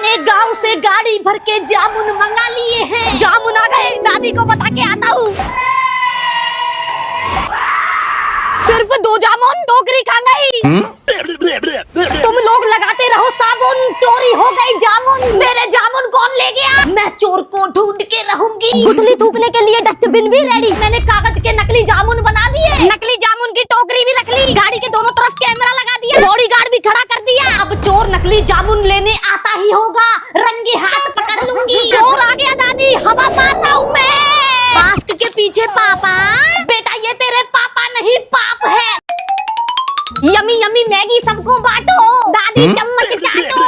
मैंने गांव से गाड़ी भर के जामुन मंगा लिए हैं। जामुन आ गए, दादी को बता के आता हूँ। सिर्फ 2 जामुन, टोकरी खा गई। तुम लोग लगाते रहो साबुन, चोरी हो गई जामुन। मेरे जामुन कौन ले गया? मैं चोर को ढूंढ के रहूंगी। गुठली थूकने के लिए डस्टबिन भी रेडी। मैंने कागज के नकली जामुन बना दिए। नकली जामुन की टोकरी भी रख ली। गाड़ी के दोनों तरफ कैमरा लगा दिया। बॉडीगार्ड भी खड़ा कर दिया। अब चोर नकली जामुन लेने आता ही होगा, रंगे हाथ पकड़ लूंगी। चोर आ गया दादी, हवा मार रहा हूँ मैं। मास्क के पीछे पापा। बेटा ये तेरे पापा नहीं पाप है। यमी यमी मैगी सबको बांटो, दादी चम्मच चाटो।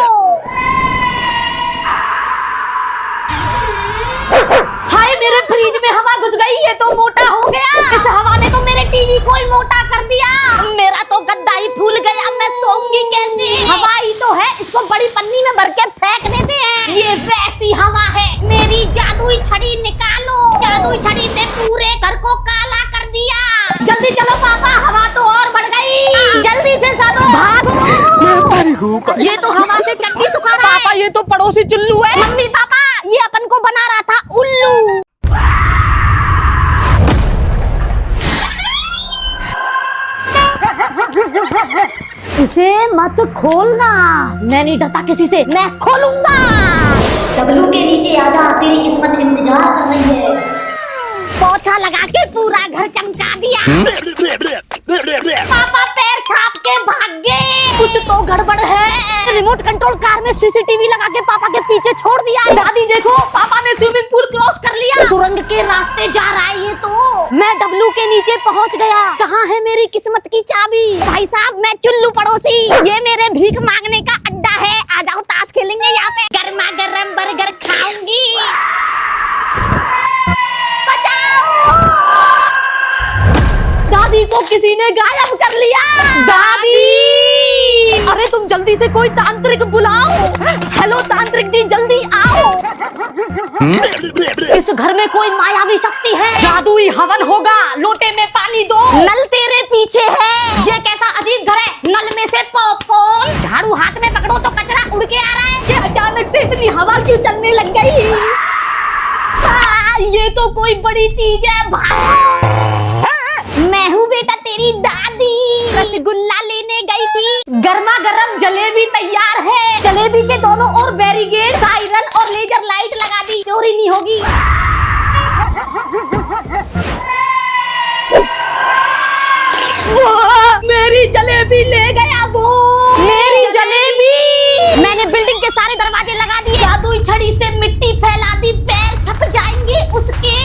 हाय मेरे फ्रिज में हवा घुस गई, ये तो मोटा हो गया। इस हवा ने तो मेरे टीवी को ही मोटा कर दिया। मेरा तो गद्दा ही फूल गया, मैं सोऊंगी कैसे? हवा ही तो है, इसको बड़ी पन्नी में भर के फेंक देते हैं। ये वैसी हवा है। मेरी जादुई छड़ी निकालो। जादुई छड़ी ने पूरे घर को काला कर दिया। जल्दी चलो पापा, हवा तो और बढ़ गई। जल्दी से सब भागो। ये तो हवा से चट्टी सुखा रहा है। पापा ये तो पड़ोसी चुल्लू है। मम्मी पापा ये अपन को बना रहा था उल्लू। इसे मत खोलना। मैं नहीं डरता किसी से, मैं खोलूंगा। डब्लू के नीचे आजा, तेरी किस्मत इंतजार कर रही है। पोछा लगा के पूरा घर चमका दिया। पापा पैर छाप के भाग गए। कुछ तो गड़बड़ है। रिमोट कंट्रोल कार में सीसीटीवी लगा के पापा के पीछे छोड़ दिया। दादी देखो, पापा ने स्विमिंग पूल क्रॉस कर लिया। सुरंग के रास्ते जा रहा है ये तो। मैं डब्लू के नीचे पहुंच गया। कहाँ है मेरी किस्मत की चाबी? भाई साहब मैं चुल्लू पड़ोसी, ये मेरे भीख मांगने का अड्डा है। आ जाओ ताश खेलेंगे यहाँ पे। गर्मा गर्म बर्गर खाऊंगी। दादी को किसी ने गायब कर लिया। दादी अरे तुम जल्दी से कोई तांत्रिक बुलाओ। हेलो तांत्रिक जी जल्दी आओ। इस घर में कोई मायावी शक्ति है। जादुई हवन होगा, लोटे में पानी दो। नल तेरे पीछे है। ये कैसा अजीब घर है, नल में से पॉपकॉर्न। झाड़ू हाथ में पकड़ो तो कचरा उड़ के आ रहा है। ये अचानक से इतनी हवा क्यों चलने लग गई? ये तो कोई बड़ी चीज है, भागो। मैं हूँ बेटा तेरी दादी। रसगुल्ला लेने गई थी। गर्मा गर्म जलेबी तैयार है। जलेबी के दोनों ओर बैरिकेड, सायरन और लेजर लाइट लगा दी, चोरी नहीं होगी। मेरी जलेबी ले गया वो। मेरी जलेबी। मैंने बिल्डिंग के सारे दरवाजे लगा दिए। जादुई छड़ी से मिट्टी फैला दी, पैर छप जाएंगे उसके।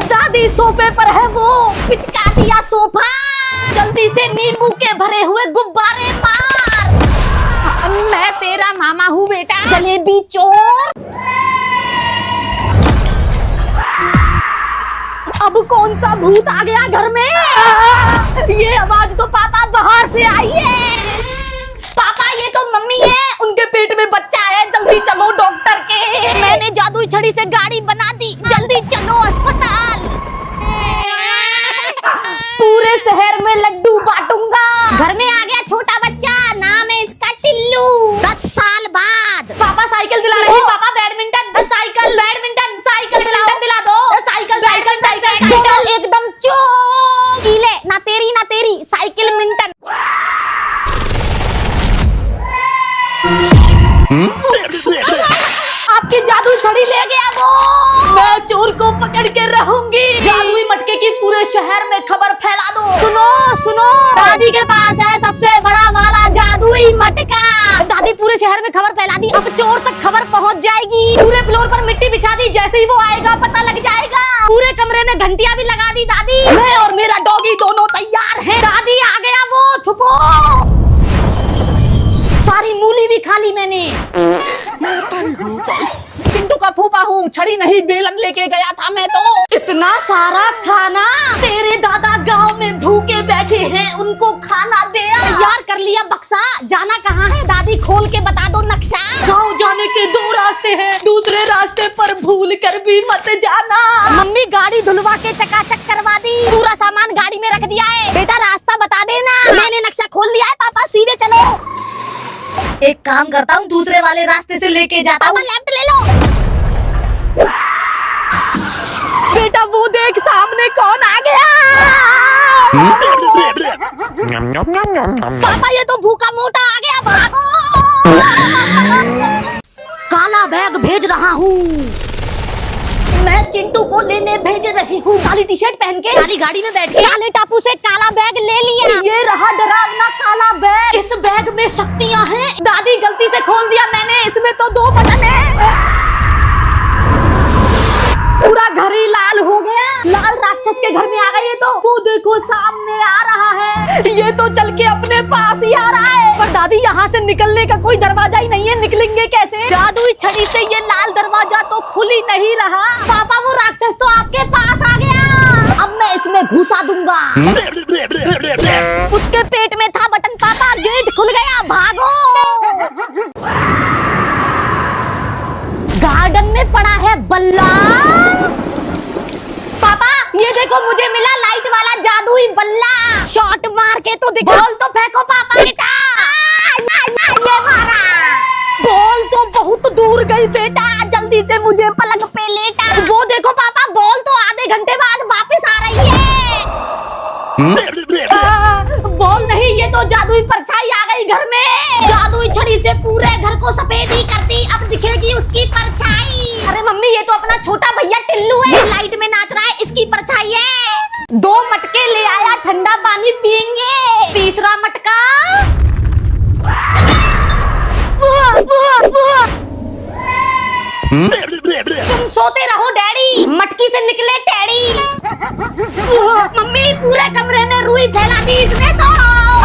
दादी सोफे पर है वो, पिचका दिया सोफा। जल्दी से नींबू के भरे हुए गुब्बारे मार। मैं तेरा मामा हूँ बेटा। जलेबी चोर। अब कौन सा भूत आ गया घर में? ये आवाज तो पापा बाहर से आई है। पापा ये तो मम्मी है, उनके पेट में बच्चा है। जल्दी चलो डॉक्टर के। मैंने जादुई छड़ी से गाड़ी बना दी, जल्दी चलो अस्पताल। पूरे शहर में लड्डू बांटूंगा। घर में आ गया छोटा बच्चा, नाम है इसका टिल्लू। 10 साल बाद। पापा साइकिल दिला रही। पापा बैडमिंटन, साइकिल बैडमिंटन, साइकिल दिला दो। साइकिल साइकिल साइकिल साइकिल एकदम चोगीले। ना तेरी साइकिल मिंटन। आपकी जादुई छड़ी ले गया वो। मैं चोर को पकड़ के रहूंगी। जादुई मटके की पूरे शहर में खबर फैला दो। सुनो सुनो, दादी के पास है सबसे बड़ा वाला जादुई मटका। दादी पूरे शहर में खबर फैला दी। अब चोर तक खबर पहुंच जाएगी। पूरे फ्लोर पर मिट्टी बिछा दी, जैसे ही वो आएगा पता लग जाएगा। पूरे कमरे में घंटियां भी लगा दी दादी। मैं और मेरा डॉगी दोनों तैयार हैं। दादी आ गया वो, छुपो। सारी मूली भी खा ली मैंने। पिंटू का फूफा हूँ, छड़ी नहीं बेलन लेके गया था मैं तो। इतना सारा खाना। तेरे दादा गांव में भूखे बैठे हैं, उनको खाना दे। तैयार कर लिया बक्सा। जाना कहाँ है दादी, खोल के बता दो नक्शा। गांव जाने के 2 रास्ते हैं, दूसरे रास्ते पर भूल कर भी मत जाना। मम्मी गाड़ी धुलवा के चकाचक करवा दी। पूरा सामान गाड़ी में रख दिया है। बेटा रास्ता बता देना। मैंने नक्शा खोल लिया है पापा, सीधे चलो। एक काम करता हूँ, दूसरे वाले रास्ते से लेके जाता हूँ। लेफ्ट ले लो। बेटा वो देख सामने कौन आ गया। पापा ये तो भूखा मोटा आ गया, भागो। काला बैग भेज रहा हूँ। मैं चिंटू को लेने भेज रही हूँ। काली टी शर्ट पहन के काली गाड़ी में बैठ के काले टापू से काला बैग ले लिया। ये रहा डरावना काला बैग। इस बैग में शक्तियाँ हैं। दादी गलती से खोल दिया मैंने, इसमें तो 2 बटन है। पूरा घर ही लाल हो गया। लाल राक्षस के घर में आ गए। ये तो वो देखो सामने आ रहा है। ये तो चल के अपने पास ही आ रहा है। पर दादी यहाँ से निकलने का कोई दरवाजा ही नहीं है, निकलेंगे कैसे? जादुई छड़ी से ये लाल दरवाजा तो खुल ही नहीं रहा। पापा वो राक्षस तो आपके पास आ गया। अब मैं इसमें घुसा दूंगा। उसके पेट में था बटन। पापा गेट खुल गया, भागो। गार्डन में पड़ा है बल्ला। पापा ये देखो मुझे मिला लाइट वाला जादुई बल्ला। शॉट मार के तो दिखा। बॉल तो फेंको पापा। बेटा ये मारा। बॉल तो बहुत दूर गई बेटा, जल्दी से मुझे पलंग पे लेटा। वो देखो पापा बॉल तो आधे घंटे बाद वापस आ रही है। बॉल नहीं, ये तो जादुई परछाई आ गई घर में। जादुई छड़ी से पूरे घर को सफेद ही करती, अब दिखेगी उसकी परछाई। अरे मम्मी ये तो अपना छोटा भैया टिल्लू है, लाइट में नाच रहा है, इसकी परछाई है। 2 मटके ले आया, ठंडा पानी पियेंगे। तीसरा मटका। तुम सोते रहो डैडी, मटकी से निकले टैडी। मम्मी पूरे कमरे में रुई फैला दी इसने तो।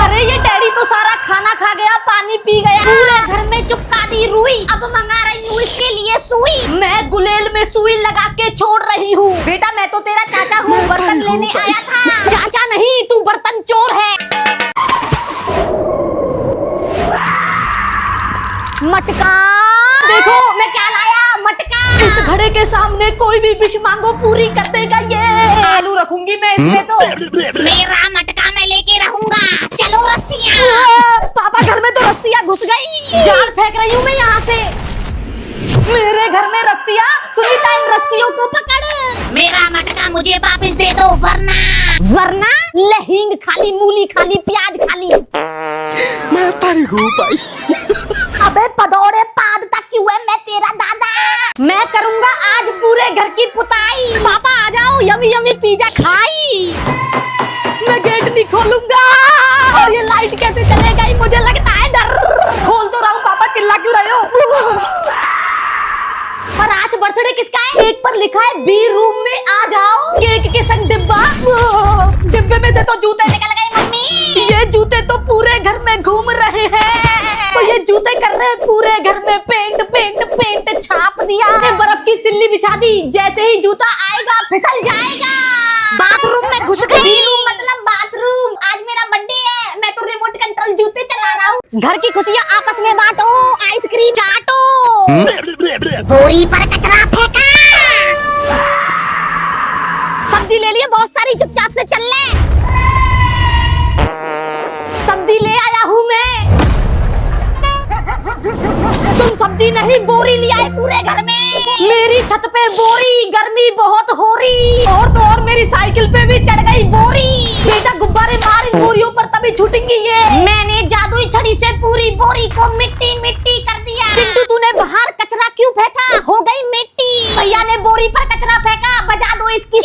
अरे ये डैडी तो सारा खाना खा गया, पानी पी गया, पूरे घर में चिपका दी रुई। अब मंगा रही हूँ इसके लिए सुई। मैं गुलेल में सुई लगा के छोड़ रही हूँ। बेटा मैं तो तेरा चाचा हूँ, बर्तन लेने आया था। चाचा नहीं, तू बर्तन चोर है। मटका देखो मैं क्या लाया, मटका। इस घड़े के सामने कोई भी विश मांगो पूरी कर देगा ये। आलू रखूंगी मैं इसमें तो। मेरा मटका मैं लेके रहूंगा। चलो रस्सियाँ। पापा घर में तो रस्सियाँ घुस गई। जाल फेंक रही हूँ मैं यहाँ से। मेरे घर में रस्सियाँ। सुनीता इन रस्सियों को पकड़। मेरा मटका मुझे वापस दे दो वरना लहींग खाली, मूली खाली, प्याज खाली। मैं परी हूँ भाई। अबे पदौड़े पाद तक क्यों है, मैं तेरा दादा। मैं करूँगा आज पूरे घर की पुताई। पापा आ जाओ, यमी यमी पिज़्ज़ा खाई। मैं गेट नहीं खोलूंगा। और ये लाइट कैसे चलेगा ही मुझे लगता है डर। खोल तो रहा हूँ पापा, चिल्ला क्यों रहे हो? और आज बर्थडे किसका है? केक पर लिखा है बी रूम में आ जाओ। केक के संग डिब्बा। डिब्बे में से तो जूते निकल गए मम्मी। ये जूते तो पूरे घर में घूम रहे हैं। तो ये जूते कर रहे हैं पूरे घर में पेंट पेंट पेंट छाप दिया। बर्फ की सिल्ली बिछा दी, जैसे ही जूता आएगा फिसल जाएगा। बाथरूम में घुस गई। बी रूम मतलब बाथरूम। आज मेरा बर्थडे है, मैं तो रिमोट कंट्रोल जूते चला रहा हूँ। घर की खुशियाँ आपस में बांटो, आइसक्रीम चाटो। बोरी पर कचरा फेंका। सब्जी ले लिए बहुत सारी, चुपचाप से चल ले। सब्जी ले आया हूँ मैं। तुम सब्जी नहीं बोरी ले आए पूरे घर में। मेरी छत पे बोरी, गर्मी बहुत हो रही। और तो और मेरी साइकिल पे भी चढ़ गई बोरी। बेटा गुब्बारे मार इन बोरियों पर तभी छूटेंगी ये। मैंने जादुई छड़ी से पूरी बोरी को मिट्टी मिट्टी कर दिया। चिंटू तूने बाहर कचरा क्यों फेंका? हो गई मिट्टी। भैया ने बोरी पर कचरा फेंका, बजा दो इसकी।